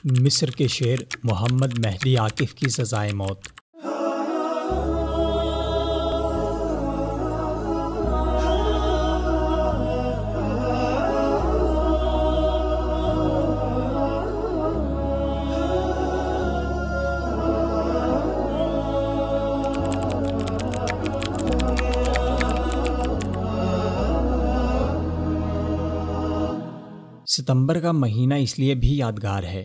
مصر کے شیر محمد مہدی عاکف کی سزائے موت۔ ستمبر کا مہینہ اس لیے بھی یادگار ہے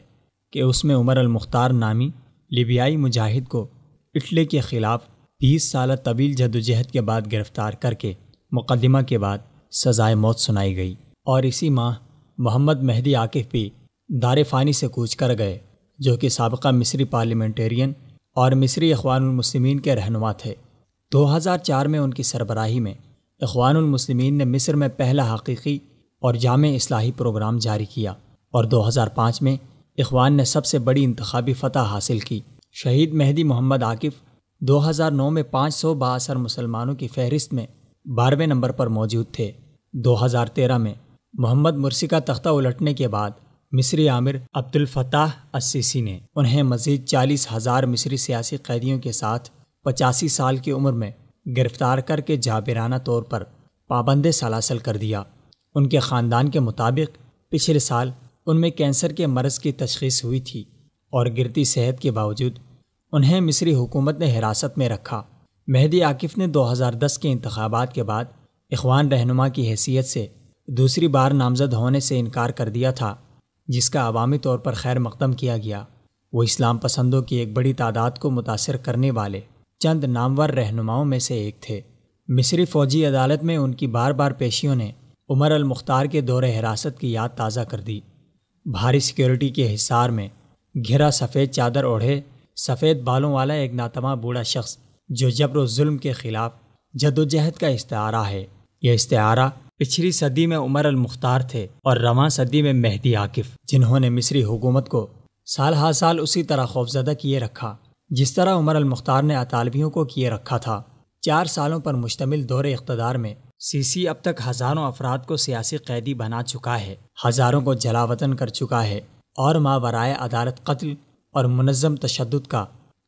کہ اس میں عمر المختار نامی لیبیائی مجاہد کو اٹلی کے خلاف 20 سالہ طویل جدوجہد کے بعد گرفتار کر کے مقدمہ کے بعد سزائے موت سنائی گئی، اور اسی ماہ محمد مہدی عاکف بھی دار فانی سے کوچ کر گئے، جو کہ سابقہ مصری پارلیمنٹرین اور مصری اخوان المسلمین کے رہنما تھے۔ 2004 میں ان کی سربراہی میں اخوان المسلمین نے مصر میں پہلا حقیقی اور جامع اصلاحی پروگرام جاری کیا، اور 2005 میں اخوان نے سب سے بڑی انتخابی فتح حاصل کی۔ شہید مہدی محمد عاکف 2009 میں 500 بااثر مسلمانوں کی فہرست میں 12ویں نمبر پر موجود تھے۔ 2013 میں محمد مرسی کا تختہ الٹنے کے بعد مصری آمر عبدالفتاح السیسی نے انہیں مزید 40,000 مصری سیاسی قیدیوں کے ساتھ 85 سال کی عمر میں گرفتار کر کے جابرانہ طور پر پابند سلاسل کر دیا۔ ان کے خاندان کے مطابق پچھلے سال ان میں کینسر کے مرض کی تشخیص ہوئی تھی، اور گرتی صحت کے باوجود انہیں مصری حکومت نے حراست میں رکھا۔ مہدی عاکف نے 2010 کے انتخابات کے بعد اخوان رہنما کی حیثیت سے دوسری بار نامزد ہونے سے انکار کر دیا تھا، جس کا عوامی طور پر خیر مقدم کیا گیا۔ وہ اسلام پسندوں کی ایک بڑی تعداد کو متاثر کرنے والے چند نامور رہنماؤں میں سے ایک تھے۔ مصری فوجی عدالت میں ان کی بار بار پیشیوں نے عمر المختار کے دور حراست کی یاد تازہ کر دی۔ بھاری سیکیورٹی کے حصار میں گھرا سفید چادر اوڑھے سفید بالوں والا ایک ناتواں بوڑھا شخص، جو جبر و ظلم کے خلاف جدوجہد کا استعارہ ہے۔ یہ استعارہ پچھلی صدی میں عمر المختار تھے، اور رواں صدی میں مہدی عاکف، جنہوں نے مصری حکومت کو سال ہر سال اسی طرح خوفزدہ کیے رکھا جس طرح عمر المختار نے اطالویوں کو کیے رکھا تھا۔ 4 سالوں پر مشتمل دور اقتدار میں سیسی اب تک ہزاروں افراد کو سیاسی قیدی بنا چکا ہے، ہزاروں کو جلا وطن کر چکا ہے، اور ماورائے عدالت قتل اور منظم تشدد کا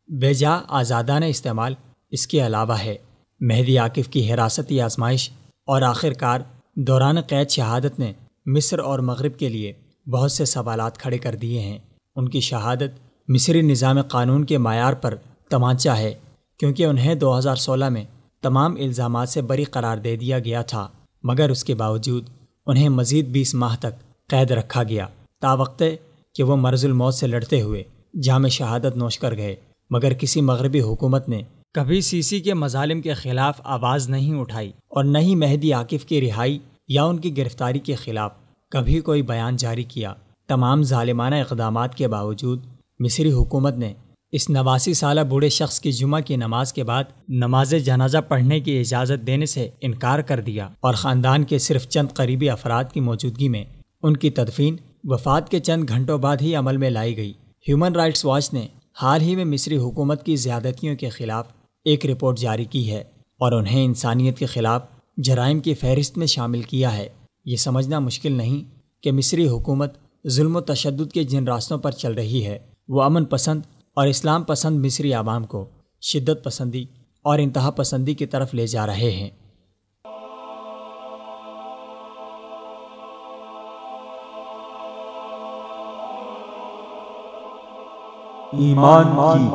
بے جا آزادانہ استعمال اس کے علاوہ ہے۔ مہدی عاکف کی حراستی آزمائش اور آخرکار دوران قید شہادت نے مصر اور مغرب کے لیے بہت سے سوالات کھڑے کر دیے ہیں۔ ان کی شہادت مصری نظام قانون کے معیار پر تمانچہ ہے، کیونکہ انہیں 2016 میں تمام الزامات سے بری قرار دے دیا گیا تھا، مگر اس کے باوجود انہیں مزید 20 ماہ تک قید رکھا گیا، تاوقع کہ وہ مرض الموت سے لڑتے ہوئے جام شہادت نوش کر گئے۔ مگر کسی مغربی حکومت نے کبھی سیسی کے مظالم کے خلاف آواز نہیں اٹھائی، اور نہ ہی مہدی عاکف کی رہائی یا ان کی گرفتاری کے خلاف کبھی کوئی بیان جاری کیا۔ تمام ظالمانہ اقدامات کے باوجود مصری حکومت نے اس 89 سالہ بوڑھے شخص کی جمعہ کی نماز کے بعد نماز جنازہ پڑھنے کی اجازت دینے سے انکار کر دیا، اور خاندان کے صرف چند قریبی افراد کی موجودگی میں ان کی تدفین وفات کے چند گھنٹوں بعد ہی عمل میں لائی گئی۔ ہیومن رائٹس واچ نے حال ہی میں مصری حکومت کی زیادتیوں کے خلاف ایک رپورٹ جاری کی ہے، اور انہیں انسانیت کے خلاف جرائم کی فہرست میں شامل کیا ہے۔ یہ سمجھنا مشکل نہیں کہ مصری حکومت ظلم و تشدد کے جن راستوں پر چل رہی ہے، وہ امن پسند اور اسلام پسند مصری عوام کو شدت پسندی اور انتہا پسندی کی طرف لے جا رہے ہیں۔ ایمان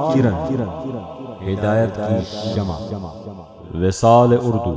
کی کرن، ہدایت کی شمع، وصال اردو۔